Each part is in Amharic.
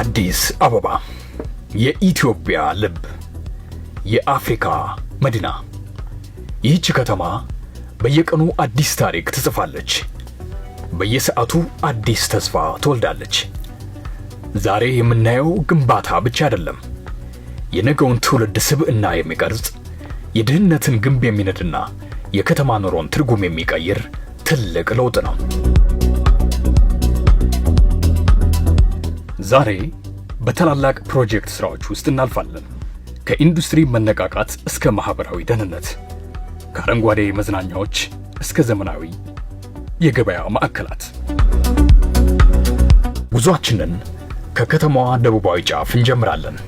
አዲስ አበባ የኢትዮጵያ ልብ፣ የአፍሪካ መዲና። ይህች ከተማ በየቀኑ አዲስ ታሪክ ትጽፋለች። በየሰዓቱ አዲስ ተስፋ ትወልዳለች። ዛሬ የምናየው ግንባታ ብቻ አይደለም፣ የነገውን ትውልድ ስብዕና የሚቀርጽ የድህነትን ግንብ የሚነድና የከተማ ኑሮን ትርጉም የሚቀይር ትልቅ ለውጥ ነው። ዛሬ በታላላቅ ፕሮጀክት ስራዎች ውስጥ እናልፋለን። ከኢንዱስትሪ መነቃቃት እስከ ማህበራዊ ደህንነት፣ ከአረንጓዴ መዝናኛዎች እስከ ዘመናዊ የገበያ ማዕከላት። ጉዟችንን ከከተማዋ ደቡባዊ ጫፍ እንጀምራለን።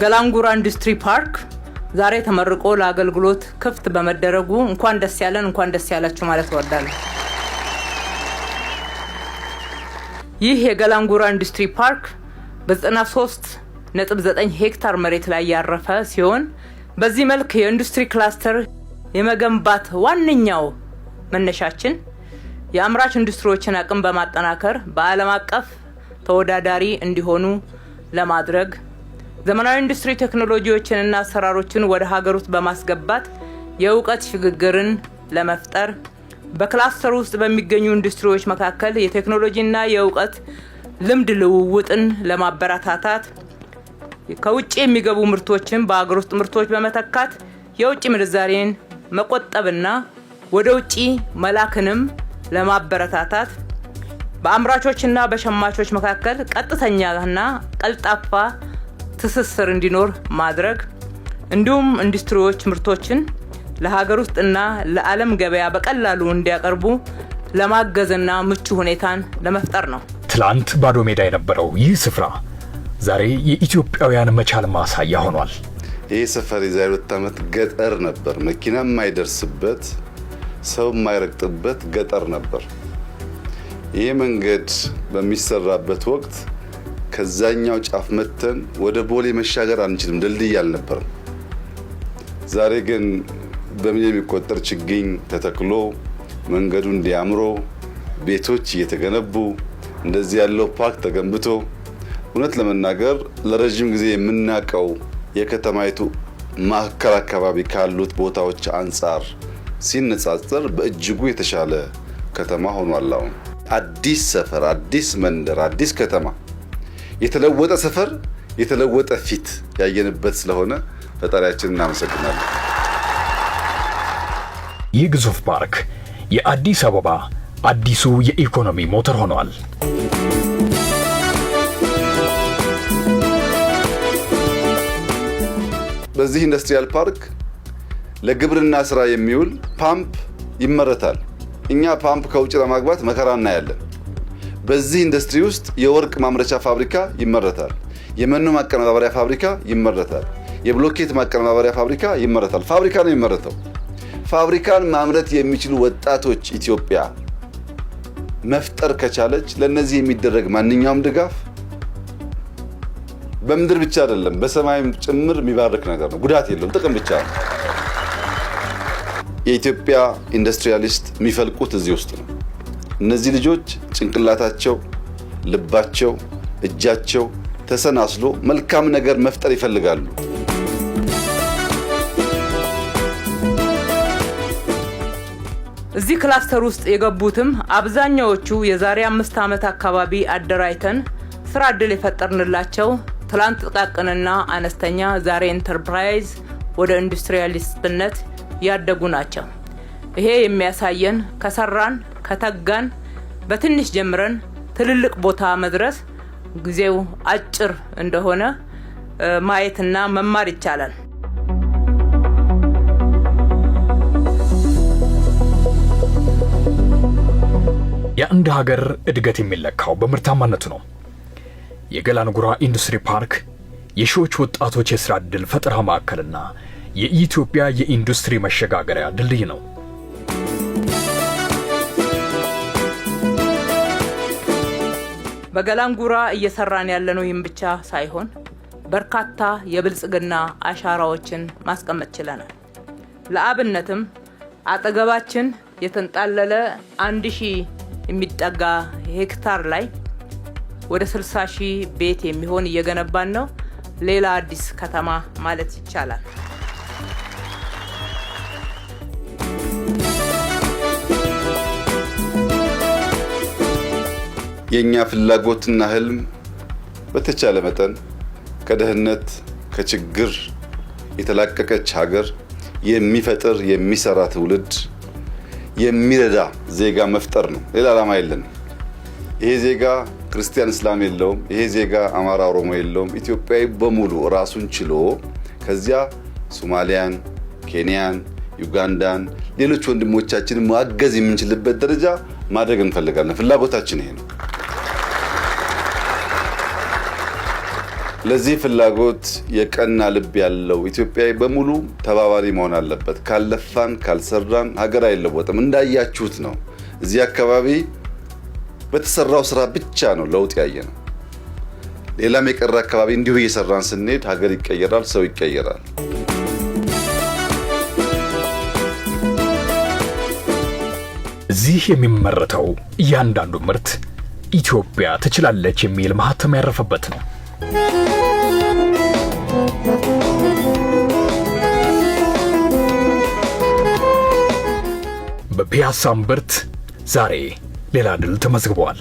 ገላንጉራ ኢንዱስትሪ ፓርክ ዛሬ ተመርቆ ለአገልግሎት ክፍት በመደረጉ እንኳን ደስ ያለን እንኳን ደስ ያላችሁ ማለት እወዳለሁ። ይህ የገላንጉራ ኢንዱስትሪ ፓርክ በ93.9 ሄክታር መሬት ላይ ያረፈ ሲሆን በዚህ መልክ የኢንዱስትሪ ክላስተር የመገንባት ዋነኛው መነሻችን የአምራች ኢንዱስትሪዎችን አቅም በማጠናከር በዓለም አቀፍ ተወዳዳሪ እንዲሆኑ ለማድረግ ዘመናዊ ኢንዱስትሪ ቴክኖሎጂዎችንና አሰራሮችን ወደ ሀገር ውስጥ በማስገባት የእውቀት ሽግግርን ለመፍጠር በክላስተር ውስጥ በሚገኙ ኢንዱስትሪዎች መካከል የቴክኖሎጂና የእውቀት ልምድ ልውውጥን ለማበረታታት ከውጭ የሚገቡ ምርቶችን በአገር ውስጥ ምርቶች በመተካት የውጭ ምንዛሬን መቆጠብና ወደ ውጭ መላክንም ለማበረታታት በአምራቾችና በሸማቾች መካከል ቀጥተኛና ቀልጣፋ ትስስር እንዲኖር ማድረግ እንዲሁም ኢንዱስትሪዎች ምርቶችን ለሀገር ውስጥና ለዓለም ገበያ በቀላሉ እንዲያቀርቡ ለማገዝና ምቹ ሁኔታን ለመፍጠር ነው። ትላንት ባዶ ሜዳ የነበረው ይህ ስፍራ ዛሬ የኢትዮጵያውያን መቻል ማሳያ ሆኗል። ይህ ሰፈር የዛሬ 2 ዓመት ገጠር ነበር። መኪና የማይደርስበት፣ ሰው የማይረግጥበት ገጠር ነበር። ይህ መንገድ በሚሰራበት ወቅት ከዛኛው ጫፍ መተን ወደ ቦሌ መሻገር አንችልም፣ ድልድይ አልነበረም። ዛሬ ግን በሚሊዮን የሚቆጠር ችግኝ ተተክሎ መንገዱ እንዲያምሮ ቤቶች እየተገነቡ እንደዚህ ያለው ፓርክ ተገንብቶ እውነት ለመናገር ለረጅም ጊዜ የምናውቀው የከተማይቱ ማዕከል አካባቢ ካሉት ቦታዎች አንጻር ሲነጻጸር በእጅጉ የተሻለ ከተማ ሆኗል። አሁን አዲስ ሰፈር፣ አዲስ መንደር፣ አዲስ ከተማ፣ የተለወጠ ሰፈር፣ የተለወጠ ፊት ያየንበት ስለሆነ ፈጣሪያችንን እናመሰግናለን። ይህ ግዙፍ ፓርክ የአዲስ አበባ አዲሱ የኢኮኖሚ ሞተር ሆኗል። በዚህ ኢንዱስትሪያል ፓርክ ለግብርና ስራ የሚውል ፓምፕ ይመረታል። እኛ ፓምፕ ከውጭ ለማግባት መከራ እናያለን። በዚህ ኢንዱስትሪ ውስጥ የወርቅ ማምረቻ ፋብሪካ ይመረታል። የመኖ ማቀነባበሪያ ፋብሪካ ይመረታል። የብሎኬት ማቀነባበሪያ ፋብሪካ ይመረታል። ፋብሪካ ነው የሚመረተው። ፋብሪካን ማምረት የሚችሉ ወጣቶች ኢትዮጵያ መፍጠር ከቻለች ለነዚህ የሚደረግ ማንኛውም ድጋፍ በምድር ብቻ አይደለም በሰማይም ጭምር የሚባርክ ነገር ነው። ጉዳት የለውም፣ ጥቅም ብቻ ነው። የኢትዮጵያ ኢንዱስትሪያሊስት የሚፈልቁት እዚህ ውስጥ ነው። እነዚህ ልጆች ጭንቅላታቸው፣ ልባቸው፣ እጃቸው ተሰናስሎ መልካም ነገር መፍጠር ይፈልጋሉ። እዚህ ክላስተር ውስጥ የገቡትም አብዛኛዎቹ የዛሬ 5 ዓመት አካባቢ አደራይተን ስራ ዕድል የፈጠርንላቸው ትላንት ጥቃቅንና አነስተኛ ዛሬ ኢንተርፕራይዝ ወደ ኢንዱስትሪያሊስትነት ያደጉ ናቸው። ይሄ የሚያሳየን ከሰራን ከተጋን በትንሽ ጀምረን ትልልቅ ቦታ መድረስ ጊዜው አጭር እንደሆነ ማየትና መማር ይቻላል። የአንድ ሀገር እድገት የሚለካው በምርታማነቱ ነው። የገላንጉራ ኢንዱስትሪ ፓርክ የሺዎች ወጣቶች የሥራ ዕድል ፈጠራ ማዕከልና የኢትዮጵያ የኢንዱስትሪ መሸጋገሪያ ድልድይ ነው። በገላንጉራ እየሰራን ያለነው ይህም ብቻ ሳይሆን በርካታ የብልጽግና አሻራዎችን ማስቀመጥ ችለናል። ለአብነትም አጠገባችን የተንጣለለ 1000 የሚጠጋ ሄክታር ላይ ወደ 60,000 ቤት የሚሆን እየገነባን ነው። ሌላ አዲስ ከተማ ማለት ይቻላል። የኛ ፍላጎትና ህልም በተቻለ መጠን ከድህነት ከችግር የተላቀቀች ሀገር የሚፈጥር የሚሰራ ትውልድ የሚረዳ ዜጋ መፍጠር ነው። ሌላ ዓላማ የለንም። ይሄ ዜጋ ክርስቲያን እስላም የለውም። ይሄ ዜጋ አማራ ኦሮሞ የለውም። ኢትዮጵያዊ በሙሉ ራሱን ችሎ ከዚያ ሶማሊያን፣ ኬንያን፣ ዩጋንዳን ሌሎች ወንድሞቻችንን ማገዝ የምንችልበት ደረጃ ማድረግ እንፈልጋለን። ፍላጎታችን ይሄ ነው። ለዚህ ፍላጎት የቀና ልብ ያለው ኢትዮጵያዊ በሙሉ ተባባሪ መሆን አለበት። ካልለፋን ካልሰራን ሀገር አይለወጥም። እንዳያችሁት ነው። እዚህ አካባቢ በተሰራው ስራ ብቻ ነው ለውጥ ያየነው። ሌላም የቀረ አካባቢ እንዲሁ እየሰራን ስንሄድ ሀገር ይቀየራል፣ ሰው ይቀየራል። እዚህ የሚመረተው እያንዳንዱ ምርት ኢትዮጵያ ትችላለች የሚል ማህተም ያረፈበት ነው። በፒያሳ እምብርት ዛሬ ሌላ ድል ተመዝግቧል።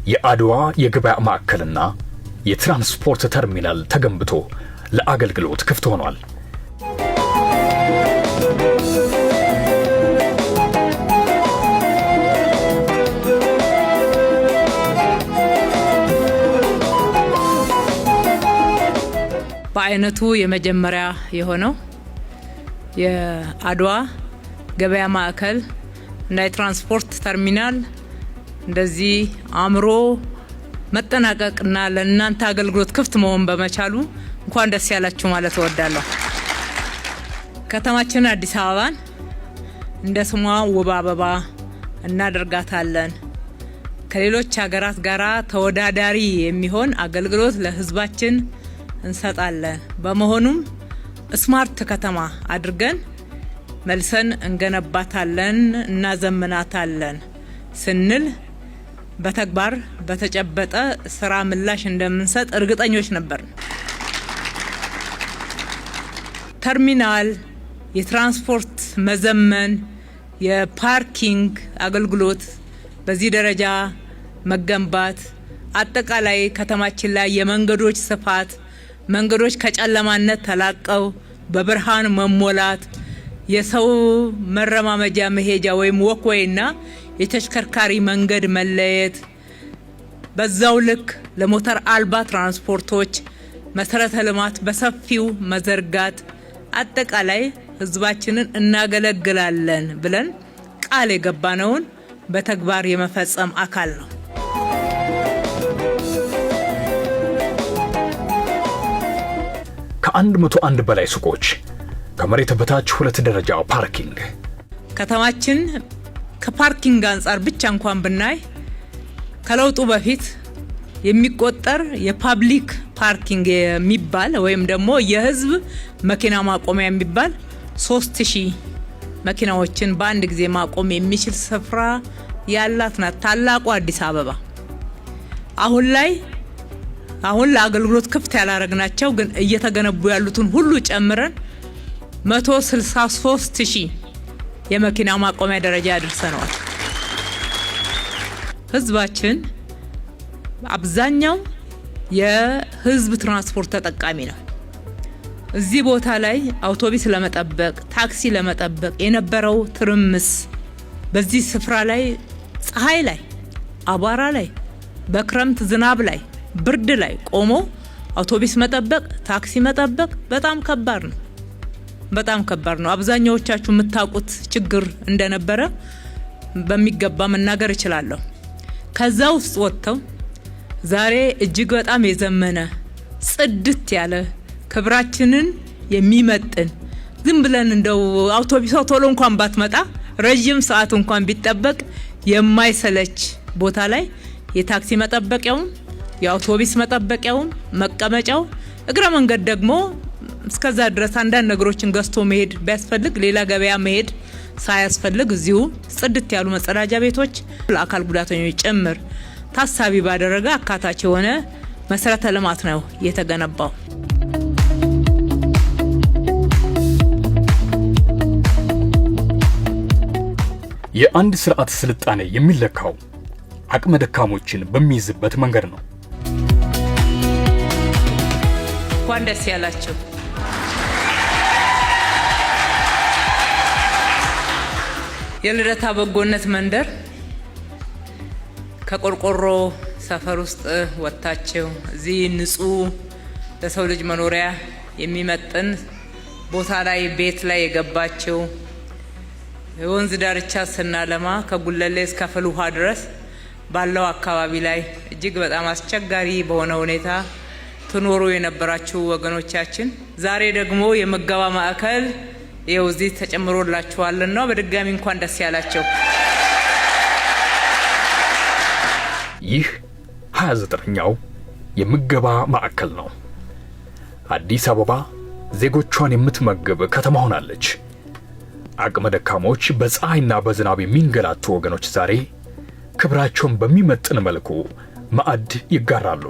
የአድዋ የገበያ ማዕከልና የትራንስፖርት ተርሚናል ተገንብቶ ለአገልግሎት ክፍት ሆኗል። በአይነቱ የመጀመሪያ የሆነው የአድዋ ገበያ ማዕከል እና የትራንስፖርት ተርሚናል እንደዚህ አምሮ መጠናቀቅና ለእናንተ አገልግሎት ክፍት መሆን በመቻሉ እንኳን ደስ ያላችሁ ማለት እወዳለሁ። ከተማችን አዲስ አበባን እንደ ስሟ ውብ አበባ እናደርጋታለን። ከሌሎች ሀገራት ጋራ ተወዳዳሪ የሚሆን አገልግሎት ለህዝባችን እንሰጣለን። በመሆኑም ስማርት ከተማ አድርገን መልሰን እንገነባታለን፣ እናዘምናታለን ስንል በተግባር በተጨበጠ ስራ ምላሽ እንደምንሰጥ እርግጠኞች ነበር። ተርሚናል፣ የትራንስፖርት መዘመን፣ የፓርኪንግ አገልግሎት በዚህ ደረጃ መገንባት፣ አጠቃላይ ከተማችን ላይ የመንገዶች ስፋት፣ መንገዶች ከጨለማነት ተላቀው በብርሃን መሞላት፣ የሰው መረማመጃ መሄጃ ወይም ወክዌይና የተሽከርካሪ መንገድ መለየት፣ በዛው ልክ ለሞተር አልባ ትራንስፖርቶች መሰረተ ልማት በሰፊው መዘርጋት፣ አጠቃላይ ህዝባችንን እናገለግላለን ብለን ቃል የገባነውን በተግባር የመፈጸም አካል ነው። ከ101 በላይ ሱቆች፣ ከመሬት በታች 2 ደረጃ ፓርኪንግ። ከተማችን ከፓርኪንግ አንጻር ብቻ እንኳን ብናይ ከለውጡ በፊት የሚቆጠር የፓብሊክ ፓርኪንግ የሚባል ወይም ደግሞ የህዝብ መኪና ማቆሚያ የሚባል 3000 መኪናዎችን በአንድ ጊዜ ማቆም የሚችል ስፍራ ያላት ናት ታላቁ አዲስ አበባ። አሁን ለአገልግሎት ክፍት ያላረግናቸው ግን እየተገነቡ ያሉትን ሁሉ ጨምረን 163,000 የመኪና ማቆሚያ ደረጃ ያደርሰናል። ህዝባችን አብዛኛው የህዝብ ትራንስፖርት ተጠቃሚ ነው። እዚህ ቦታ ላይ አውቶቡስ ለመጠበቅ ታክሲ ለመጠበቅ የነበረው ትርምስ በዚህ ስፍራ ላይ ፀሐይ ላይ አቧራ ላይ በክረምት ዝናብ ላይ ብርድ ላይ ቆሞ አውቶቡስ መጠበቅ ታክሲ መጠበቅ በጣም ከባድ ነው። በጣም ከባድ ነው። አብዛኛዎቻችሁ የምታውቁት ችግር እንደነበረ በሚገባ መናገር እችላለሁ። ከዛ ውስጥ ወጥተው ዛሬ እጅግ በጣም የዘመነ ጽድት ያለ ክብራችንን የሚመጥን ዝም ብለን እንደው አውቶቡስ ቶሎ እንኳን ባትመጣ ረጅም ሰዓት እንኳን ቢጠበቅ የማይሰለች ቦታ ላይ የታክሲ መጠበቂያው የአውቶቡስ መጠበቂያው መቀመጫው እግረ መንገድ ደግሞ እስከዛ ድረስ አንዳንድ ነገሮችን ገዝቶ መሄድ ቢያስፈልግ ሌላ ገበያ መሄድ ሳያስፈልግ እዚሁ ጽድት ያሉ መጸዳጃ ቤቶች ለአካል ጉዳተኞች ጭምር ታሳቢ ባደረገ አካታች የሆነ መሰረተ ልማት ነው የተገነባው። የአንድ ስርዓት ስልጣኔ የሚለካው አቅመ ደካሞችን በሚይዝበት መንገድ ነው። እንኳን ደስ ያላችሁ። የልደታ በጎነት መንደር ከቆርቆሮ ሰፈር ውስጥ ወጣችሁ እዚህ ንጹህ ለሰው ልጅ መኖሪያ የሚመጥን ቦታ ላይ ቤት ላይ የገባችሁ የወንዝ ዳርቻ ስናለማ ከጉለሌ እስከ ፍልውሃ ድረስ ባለው አካባቢ ላይ እጅግ በጣም አስቸጋሪ በሆነ ሁኔታ ትኖሩ የነበራችሁ ወገኖቻችን ዛሬ ደግሞ የምገባ ማዕከል ይኸው እዚህ ተጨምሮላችኋልና በድጋሚ እንኳን ደስ ያላችሁ። ይህ 29ኛው የምገባ ማዕከል ነው። አዲስ አበባ ዜጎቿን የምትመግብ ከተማ ሆናለች። አቅመ ደካሞች በፀሐይና በዝናብ የሚንገላቱ ወገኖች ዛሬ ክብራቸውን በሚመጥን መልኩ ማዕድ ይጋራሉ።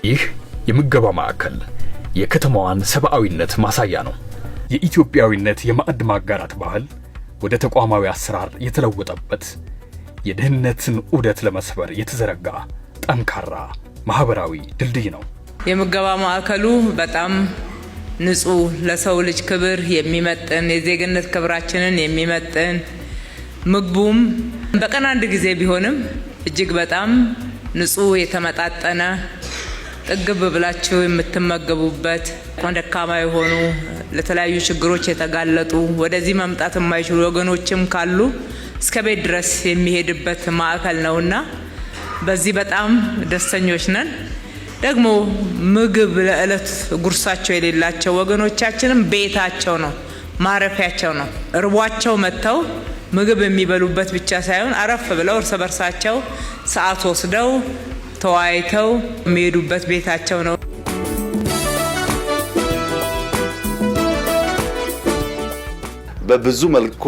ይህ የምገባ ማዕከል የከተማዋን ሰብአዊነት ማሳያ ነው። የኢትዮጵያዊነት የማዕድ ማጋራት ባህል ወደ ተቋማዊ አሰራር የተለወጠበት የድህነትን ዑደት ለመስበር የተዘረጋ ጠንካራ ማህበራዊ ድልድይ ነው። የምገባ ማዕከሉ በጣም ንጹህ ለሰው ልጅ ክብር የሚመጥን የዜግነት ክብራችንን የሚመጥን ምግቡም በቀን አንድ ጊዜ ቢሆንም እጅግ በጣም ንጹህ የተመጣጠነ ጥግብ ብላችሁ የምትመገቡበት ደካማ የሆኑ ለተለያዩ ችግሮች የተጋለጡ ወደዚህ መምጣት የማይችሉ ወገኖችም ካሉ እስከ ቤት ድረስ የሚሄድበት ማዕከል ነውና በዚህ በጣም ደስተኞች ነን። ደግሞ ምግብ ለዕለት ጉርሳቸው የሌላቸው ወገኖቻችንም ቤታቸው ነው፣ ማረፊያቸው ነው። እርቧቸው መጥተው ምግብ የሚበሉበት ብቻ ሳይሆን አረፍ ብለው እርስ በርሳቸው ሰዓት ወስደው ተወያይተው የሚሄዱበት ቤታቸው ነው። በብዙ መልኩ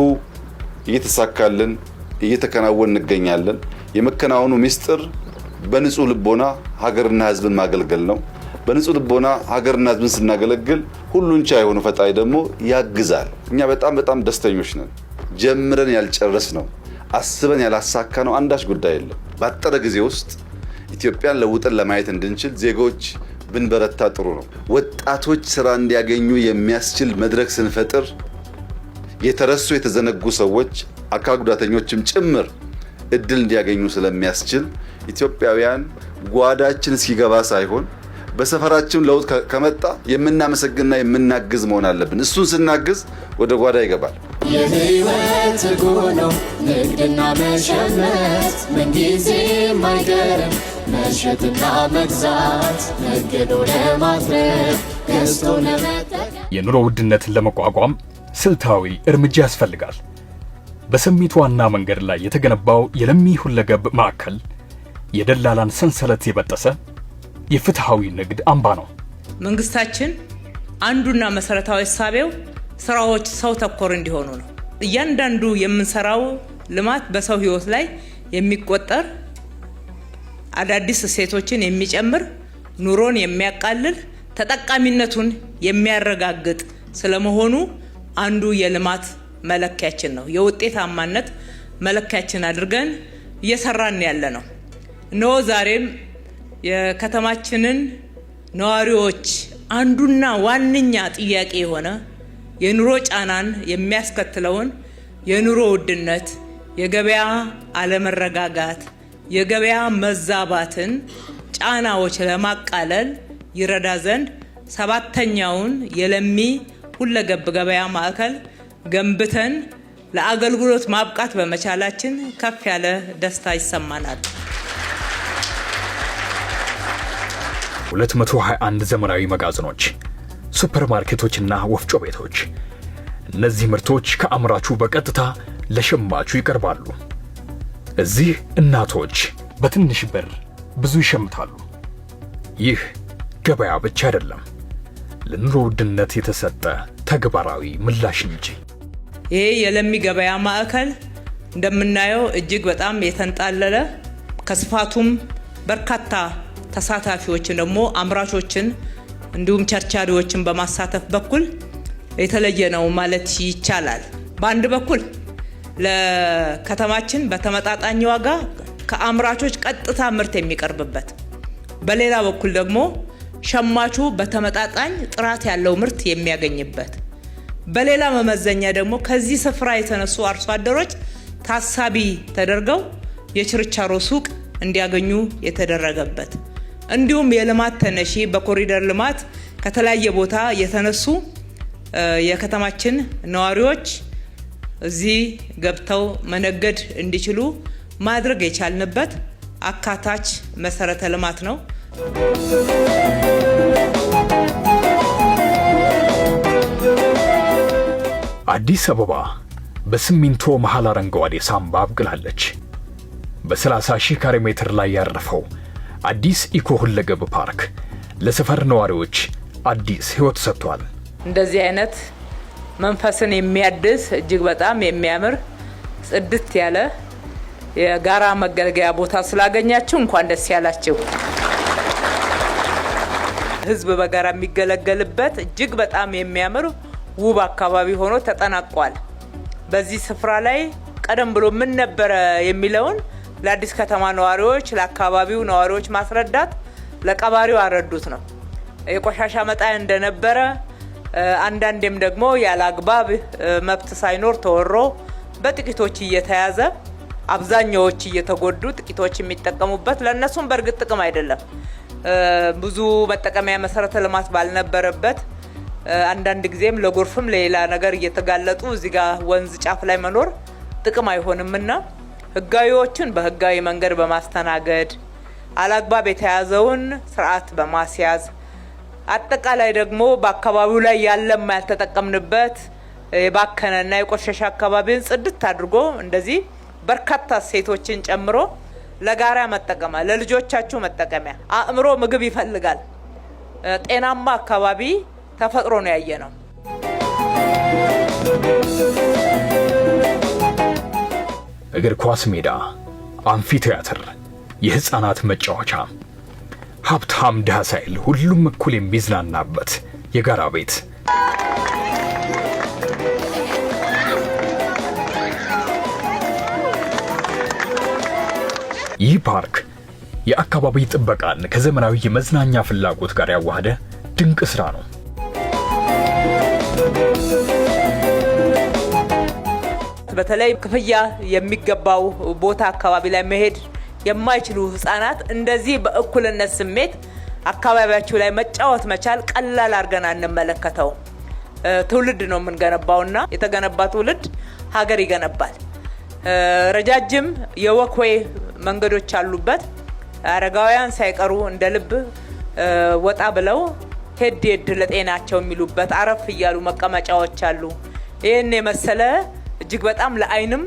እየተሳካልን እየተከናወን እንገኛለን። የመከናወኑ ሚስጥር በንጹህ ልቦና ሀገርና ሕዝብን ማገልገል ነው። በንጹህ ልቦና ሀገርና ሕዝብን ስናገለግል ሁሉን ቻይ የሆነ ፈጣሪ ደግሞ ያግዛል። እኛ በጣም ደስተኞች ነን። ጀምረን ያልጨረስ ነው አስበን ያላሳካ ነው አንዳች ጉዳይ የለም። ባጠረ ጊዜ ውስጥ ኢትዮጵያን ለውጠን ለማየት እንድንችል ዜጎች ብንበረታ ጥሩ ነው። ወጣቶች ስራ እንዲያገኙ የሚያስችል መድረክ ስንፈጥር የተረሱ የተዘነጉ ሰዎች አካል ጉዳተኞችም ጭምር እድል እንዲያገኙ ስለሚያስችል ኢትዮጵያውያን ጓዳችን እስኪገባ ሳይሆን በሰፈራችን ለውጥ ከመጣ የምናመሰግንና የምናግዝ መሆን አለብን። እሱን ስናግዝ ወደ ጓዳ ይገባል። የህይወት ጉዞ ንግድና መሸመት ምንጊዜም አይቀርም። መሸጥና መግዛት ነግዶ ለማትረፍ ገዝቶ ለመጠቀም የኑሮ ውድነትን ለመቋቋም ስልታዊ እርምጃ ያስፈልጋል። በሰሚት ዋና መንገድ ላይ የተገነባው የለሚ ሁለገብ ማዕከል የደላላን ሰንሰለት የበጠሰ የፍትሃዊ ንግድ አምባ ነው። መንግስታችን አንዱና መሰረታዊ ሐሳቤው ስራዎች ሰው ተኮር እንዲሆኑ ነው። እያንዳንዱ የምንሰራው ልማት በሰው ህይወት ላይ የሚቆጠር አዳዲስ እሴቶችን የሚጨምር ኑሮን የሚያቃልል ተጠቃሚነቱን የሚያረጋግጥ ስለመሆኑ አንዱ የልማት መለኪያችን ነው። የውጤታማነት መለኪያችን አድርገን እየሰራን ያለ ነው። እነሆ ዛሬም የከተማችንን ነዋሪዎች አንዱና ዋነኛ ጥያቄ የሆነ የኑሮ ጫናን የሚያስከትለውን የኑሮ ውድነት፣ የገበያ አለመረጋጋት፣ የገበያ መዛባትን ጫናዎች ለማቃለል ይረዳ ዘንድ 7ኛውን የለሚ ሁለገብ ገበያ ማዕከል ገንብተን ለአገልግሎት ማብቃት በመቻላችን ከፍ ያለ ደስታ ይሰማናል። 221 ዘመናዊ መጋዘኖች፣ ሱፐርማርኬቶችና ወፍጮ ቤቶች። እነዚህ ምርቶች ከአምራቹ በቀጥታ ለሸማቹ ይቀርባሉ። እዚህ እናቶች በትንሽ ብር ብዙ ይሸምታሉ። ይህ ገበያ ብቻ አይደለም፣ ለኑሮ ውድነት የተሰጠ ተግባራዊ ምላሽ እንጂ። ይሄ የለሚ ገበያ ማዕከል እንደምናየው እጅግ በጣም የተንጣለለ ከስፋቱም በርካታ ተሳታፊዎችን ደግሞ አምራቾችን እንዲሁም ቸርቻሪዎችን በማሳተፍ በኩል የተለየ ነው ማለት ይቻላል። በአንድ በኩል ለከተማችን በተመጣጣኝ ዋጋ ከአምራቾች ቀጥታ ምርት የሚቀርብበት፣ በሌላ በኩል ደግሞ ሸማቹ በተመጣጣኝ ጥራት ያለው ምርት የሚያገኝበት፣ በሌላ መመዘኛ ደግሞ ከዚህ ስፍራ የተነሱ አርሶ አደሮች ታሳቢ ተደርገው የችርቻሮ ሱቅ እንዲያገኙ የተደረገበት፣ እንዲሁም የልማት ተነሺ በኮሪደር ልማት ከተለያየ ቦታ የተነሱ የከተማችን ነዋሪዎች እዚህ ገብተው መነገድ እንዲችሉ ማድረግ የቻልንበት አካታች መሰረተ ልማት ነው። አዲስ አበባ በሲሚንቶ መሃል አረንጓዴ ሳንባ አብቅላለች። በ30,000 ካሬ ሜትር ላይ ያረፈው አዲስ ኢኮ ሁለገብ ፓርክ ለሰፈር ነዋሪዎች አዲስ ህይወት ሰጥቷል። እንደዚህ አይነት መንፈስን የሚያድስ እጅግ በጣም የሚያምር ጽድት ያለ የጋራ መገልገያ ቦታ ስላገኛችሁ እንኳን ደስ ያላችሁ። ህዝብ በጋራ የሚገለገልበት እጅግ በጣም የሚያምር ውብ አካባቢ ሆኖ ተጠናቋል። በዚህ ስፍራ ላይ ቀደም ብሎ ምን ነበረ የሚለውን ለአዲስ ከተማ ነዋሪዎች፣ ለአካባቢው ነዋሪዎች ማስረዳት ለቀባሪው አረዱት ነው። የቆሻሻ መጣያ እንደነበረ አንዳንዴም ደግሞ ያለ አግባብ መብት ሳይኖር ተወሮ በጥቂቶች እየተያዘ አብዛኛዎች እየተጎዱ ጥቂቶች የሚጠቀሙበት ለነሱም በርግጥ ጥቅም አይደለም ብዙ መጠቀሚያ መሰረተ ልማት ባልነበረበት አንዳንድ ጊዜም ለጎርፍም ለሌላ ነገር እየተጋለጡ እዚህ ጋር ወንዝ ጫፍ ላይ መኖር ጥቅም አይሆንምና ህጋዊዎችን በህጋዊ መንገድ በማስተናገድ አላግባብ የተያዘውን ስርዓት በማስያዝ አጠቃላይ ደግሞ በአካባቢው ላይ ያለም ያልተጠቀምንበት የባከነና የቆሸሸ አካባቢን ጽድት አድርጎ እንደዚህ በርካታ ሴቶችን ጨምሮ ለጋራ መጠቀሚያ ለልጆቻችሁ መጠቀሚያ አእምሮ ምግብ ይፈልጋል። ጤናማ አካባቢ ተፈጥሮ ነው ያየነው። እግር ኳስ ሜዳ፣ አምፊቲያትር፣ የህፃናት መጫወቻ፣ ሀብታም ድሃ ሳይል ሁሉም እኩል የሚዝናናበት የጋራ ቤት። ይህ ፓርክ የአካባቢ ጥበቃን ከዘመናዊ የመዝናኛ ፍላጎት ጋር ያዋሃደ ድንቅ ስራ ነው። በተለይ ክፍያ የሚገባው ቦታ አካባቢ ላይ መሄድ የማይችሉ ህፃናት እንደዚህ በእኩልነት ስሜት አካባቢያቸው ላይ መጫወት መቻል ቀላል አድርገን አንመለከተው። ትውልድ ነው የምንገነባውና የተገነባ ትውልድ ሀገር ይገነባል። ረጃጅም የወክዌይ መንገዶች አሉበት። አረጋውያን ሳይቀሩ እንደ ልብ ወጣ ብለው ሄድ ለጤናቸው የሚሉበት አረፍ እያሉ መቀመጫዎች አሉ። ይህን የመሰለ እጅግ በጣም ለአይንም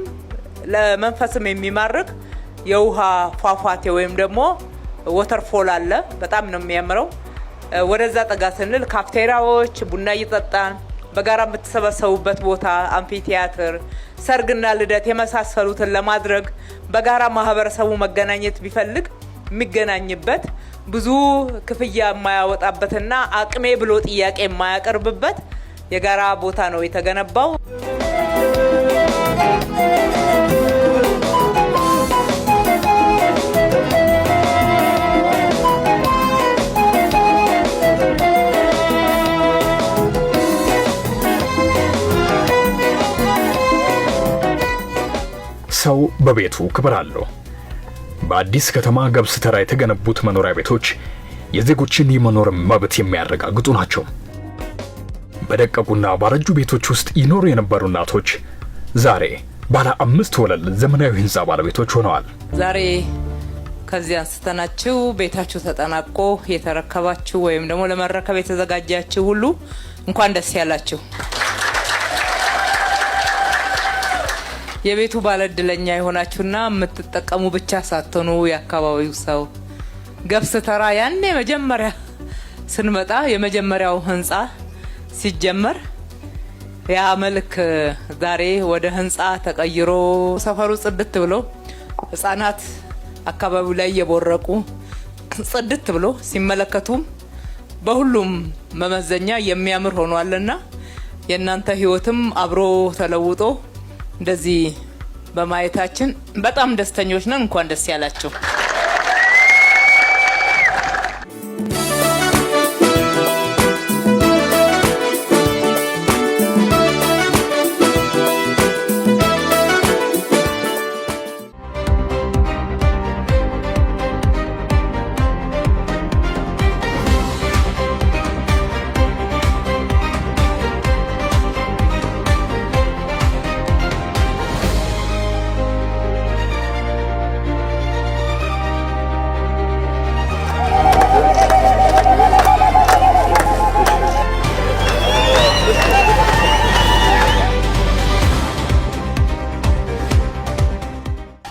ለመንፈስም የሚማርክ የውሃ ፏፏቴ ወይም ደግሞ ወተርፎል አለ። በጣም ነው የሚያምረው። ወደዛ ጠጋ ስንል ካፍቴሪያዎች፣ ቡና እየጠጣን በጋራ የምትሰበሰቡበት ቦታ፣ አምፊቲያትር፣ ሰርግና ልደት የመሳሰሉትን ለማድረግ በጋራ ማህበረሰቡ መገናኘት ቢፈልግ የሚገናኝበት ብዙ ክፍያ የማያወጣበትና አቅሜ ብሎ ጥያቄ የማያቀርብበት የጋራ ቦታ ነው የተገነባው። ሰው በቤቱ ክብር አለው። በአዲስ ከተማ ገብስ ተራ የተገነቡት መኖሪያ ቤቶች የዜጎችን የመኖር መብት የሚያረጋግጡ ናቸው። በደቀቁና ባረጁ ቤቶች ውስጥ ይኖሩ የነበሩ እናቶች ዛሬ ባለ 5 ወለል ዘመናዊ ህንጻ ባለቤቶች ሆነዋል። ዛሬ ከዚህ አንስተናችሁ ቤታችሁ ተጠናቆ የተረከባችሁ ወይም ደግሞ ለመረከብ የተዘጋጃችሁ ሁሉ እንኳን ደስ ያላችሁ። የቤቱ ባለድለኛ የሆናችሁና የምትጠቀሙ ብቻ ሳትሆኑ የአካባቢው ሰው ገብስ ተራ ያኔ መጀመሪያ ስንመጣ የመጀመሪያው ህንጻ ሲጀመር ያ መልክ ዛሬ ወደ ህንጻ ተቀይሮ ሰፈሩ ጽድት ብሎ ህፃናት አካባቢው ላይ የቦረቁ ጽድት ብሎ ሲመለከቱም በሁሉም መመዘኛ የሚያምር ሆኗልና የእናንተ ህይወትም አብሮ ተለውጦ እንደዚህ በማየታችን በጣም ደስተኞች ነን። እንኳን ደስ ያላችሁ።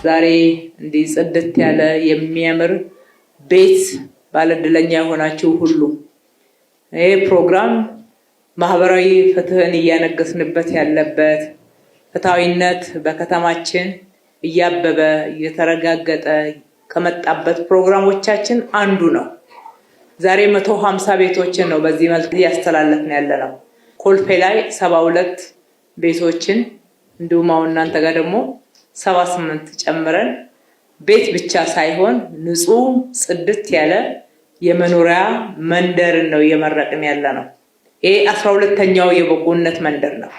ዛሬ እንዲህ ጽድት ያለ የሚያምር ቤት ባለድለኛ የሆናችሁ ሁሉ ይሄ ፕሮግራም ማህበራዊ ፍትህን እያነገስንበት ያለበት ፍትሃዊነት በከተማችን እያበበ እየተረጋገጠ ከመጣበት ፕሮግራሞቻችን አንዱ ነው። ዛሬ 150 ቤቶችን ነው በዚህ መልክ እያስተላለፍን ያለነው። ኮልፌ ላይ 72 ቤቶችን እንዲሁም አሁን እናንተ ጋር ደግሞ 78 ጨምረን ቤት ብቻ ሳይሆን ንጹህ ጽድት ያለ የመኖሪያ መንደርን ነው እየመረቅን ያለነው። ይሄ 12ኛው የበጎነት መንደር ነው።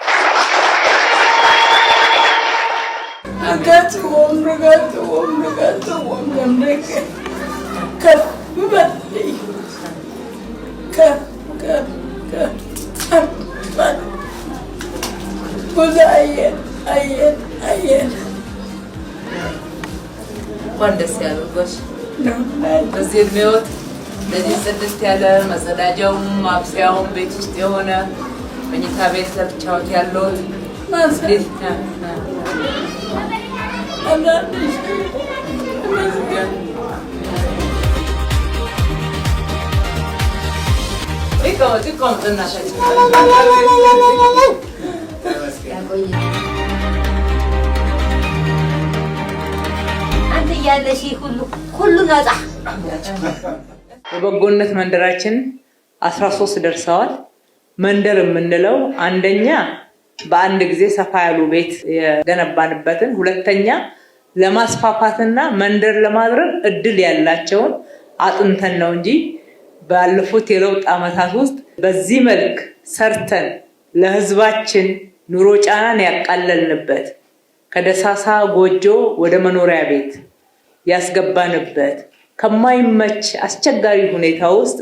እንኳን ደስ ያለው ጎሽ በዚህ እድሜዎት ለዚህ ጽድት ያለ መጸዳጃውም ማብሰያውም ቤት ውስጥ የሆነ መኝታ ቤት ለብቻዎት ያለው ያለሽ ሁሉ ነፃ የበጎነት መንደራችን 13 ደርሰዋል። መንደር የምንለው አንደኛ በአንድ ጊዜ ሰፋ ያሉ ቤት የገነባንበትን፣ ሁለተኛ ለማስፋፋትና መንደር ለማድረግ እድል ያላቸውን አጥንተን ነው እንጂ ባለፉት የለውጥ ዓመታት ውስጥ በዚህ መልክ ሰርተን ለህዝባችን ኑሮ ጫናን ያቃለልንበት ከደሳሳ ጎጆ ወደ መኖሪያ ቤት ያስገባንበት ከማይመች አስቸጋሪ ሁኔታ ውስጥ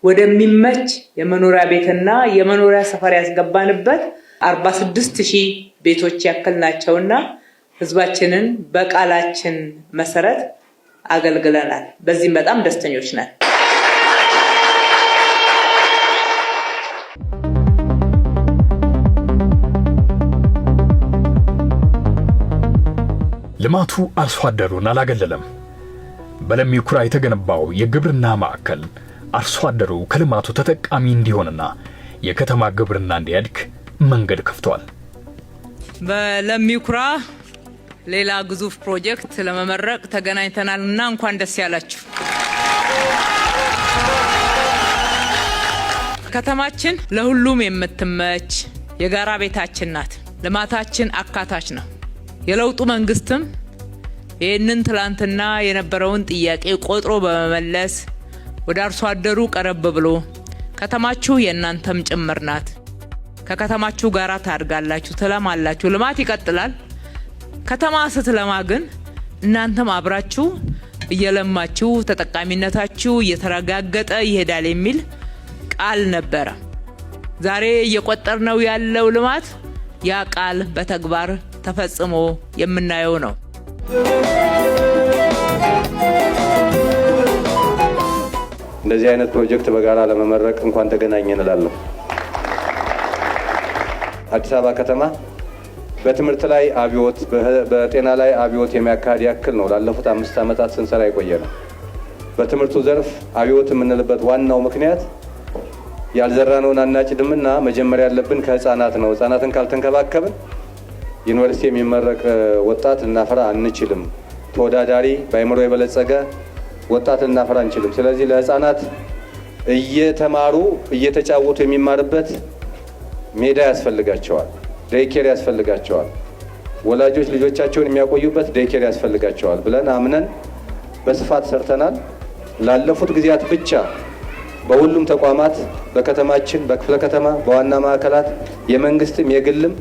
ወደሚመች የመኖሪያ ቤትና የመኖሪያ ሰፈር ያስገባንበት 46000 ቤቶች ያክል ናቸውና ህዝባችንን በቃላችን መሰረት አገልግለናል። በዚህም በጣም ደስተኞች ነን። ልማቱ አርሶ አደሩን አላገለለም። በለሚ ኩራ የተገነባው የግብርና ማዕከል አርሶ አደሩ ከልማቱ ተጠቃሚ እንዲሆንና የከተማ ግብርና እንዲያድግ መንገድ ከፍቷል። በለሚ ኩራ ሌላ ግዙፍ ፕሮጀክት ለመመረቅ ተገናኝተናልና እንኳን ደስ ያላችሁ። ከተማችን ለሁሉም የምትመች የጋራ ቤታችን ናት። ልማታችን አካታች ነው። የለውጡ መንግስትም ይህንን ትላንትና የነበረውን ጥያቄ ቆጥሮ በመመለስ ወደ አርሶ አደሩ ቀረብ ብሎ ከተማችሁ የእናንተም ጭምር ናት፣ ከከተማችሁ ጋር ታድጋላችሁ፣ ትለማላችሁ፣ ልማት ይቀጥላል። ከተማ ስትለማ ግን እናንተም አብራችሁ እየለማችሁ ተጠቃሚነታችሁ እየተረጋገጠ ይሄዳል የሚል ቃል ነበረ። ዛሬ እየቆጠርነው ያለው ልማት ያ ቃል በተግባር ተፈጽሞ የምናየው ነው። እንደዚህ አይነት ፕሮጀክት በጋራ ለመመረቅ እንኳን ተገናኘን እላለሁ። አዲስ አበባ ከተማ በትምህርት ላይ አብዮት፣ በጤና ላይ አብዮት የሚያካሂድ ያክል ነው ላለፉት 5 ዓመታት ስንሰራ የቆየ ነው። በትምህርቱ ዘርፍ አብዮት የምንልበት ዋናው ምክንያት ያልዘራነውን አናጭድምና መጀመሪያ ያለብን ከህፃናት ነው። ህፃናትን ካልተንከባከብን ዩኒቨርሲቲ የሚመረቅ ወጣት ልናፈራ አንችልም። ተወዳዳሪ በአእምሮ የበለጸገ ወጣት ልናፈራ አንችልም። ስለዚህ ለህፃናት እየተማሩ እየተጫወቱ የሚማርበት ሜዳ ያስፈልጋቸዋል፣ ዴይኬር ያስፈልጋቸዋል። ወላጆች ልጆቻቸውን የሚያቆዩበት ዴይኬር ያስፈልጋቸዋል ብለን አምነን በስፋት ሰርተናል። ላለፉት ጊዜያት ብቻ በሁሉም ተቋማት በከተማችን በክፍለ ከተማ በዋና ማዕከላት የመንግስትም የግልም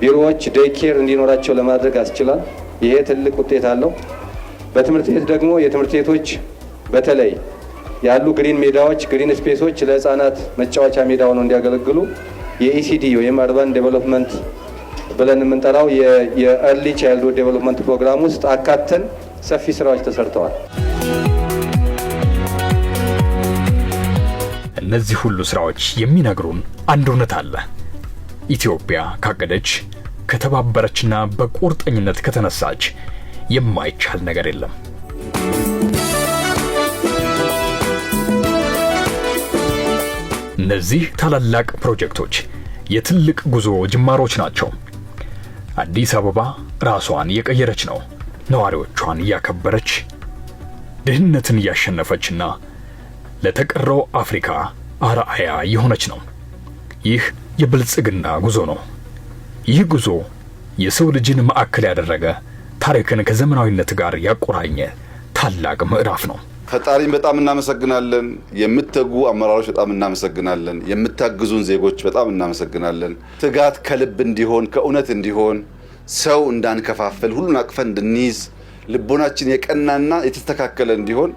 ቢሮዎች ዴይኬር እንዲኖራቸው ለማድረግ አስችሏል። ይሄ ትልቅ ውጤት አለው። በትምህርት ቤት ደግሞ የትምህርት ቤቶች በተለይ ያሉ ግሪን ሜዳዎች ግሪን ስፔሶች ለህፃናት መጫወቻ ሜዳ ሆነው እንዲያገለግሉ የኢሲዲ ወይም አርባን ዴቨሎፕመንት ብለን የምንጠራው የኤርሊ ቻይልድሁድ ዴቨሎፕመንት ፕሮግራም ውስጥ አካተን ሰፊ ስራዎች ተሰርተዋል። እነዚህ ሁሉ ስራዎች የሚነግሩን አንድ እውነት አለ። ኢትዮጵያ ካቀደች ከተባበረችና በቁርጠኝነት ከተነሳች የማይቻል ነገር የለም። እነዚህ ታላላቅ ፕሮጀክቶች የትልቅ ጉዞ ጅማሮች ናቸው። አዲስ አበባ ራሷን እየቀየረች ነው። ነዋሪዎቿን እያከበረች ድህነትን እያሸነፈችና ለተቀረው አፍሪካ አርአያ የሆነች ነው። ይህ የብልጽግና ጉዞ ነው። ይህ ጉዞ የሰው ልጅን ማዕከል ያደረገ ታሪክን ከዘመናዊነት ጋር ያቆራኘ ታላቅ ምዕራፍ ነው። ፈጣሪን በጣም እናመሰግናለን። የምትተጉ አመራሮች በጣም እናመሰግናለን። የምታግዙን ዜጎች በጣም እናመሰግናለን። ትጋት ከልብ እንዲሆን ከእውነት እንዲሆን ሰው እንዳንከፋፈል ሁሉን አቅፈን እንድንይዝ ልቦናችን የቀናና የተስተካከለ እንዲሆን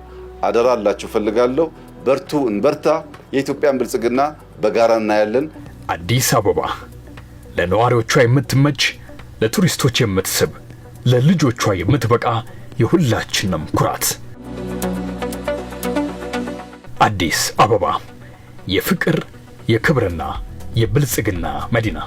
አደራላችሁ ፈልጋለሁ። በርቱ፣ እንበርታ። የኢትዮጵያን ብልጽግና በጋራ እናያለን። አዲስ አበባ ለነዋሪዎቿ የምትመች፣ ለቱሪስቶች የምትስብ፣ ለልጆቿ የምትበቃ የሁላችንም ኩራት። አዲስ አበባ የፍቅር የክብርና የብልጽግና መዲና።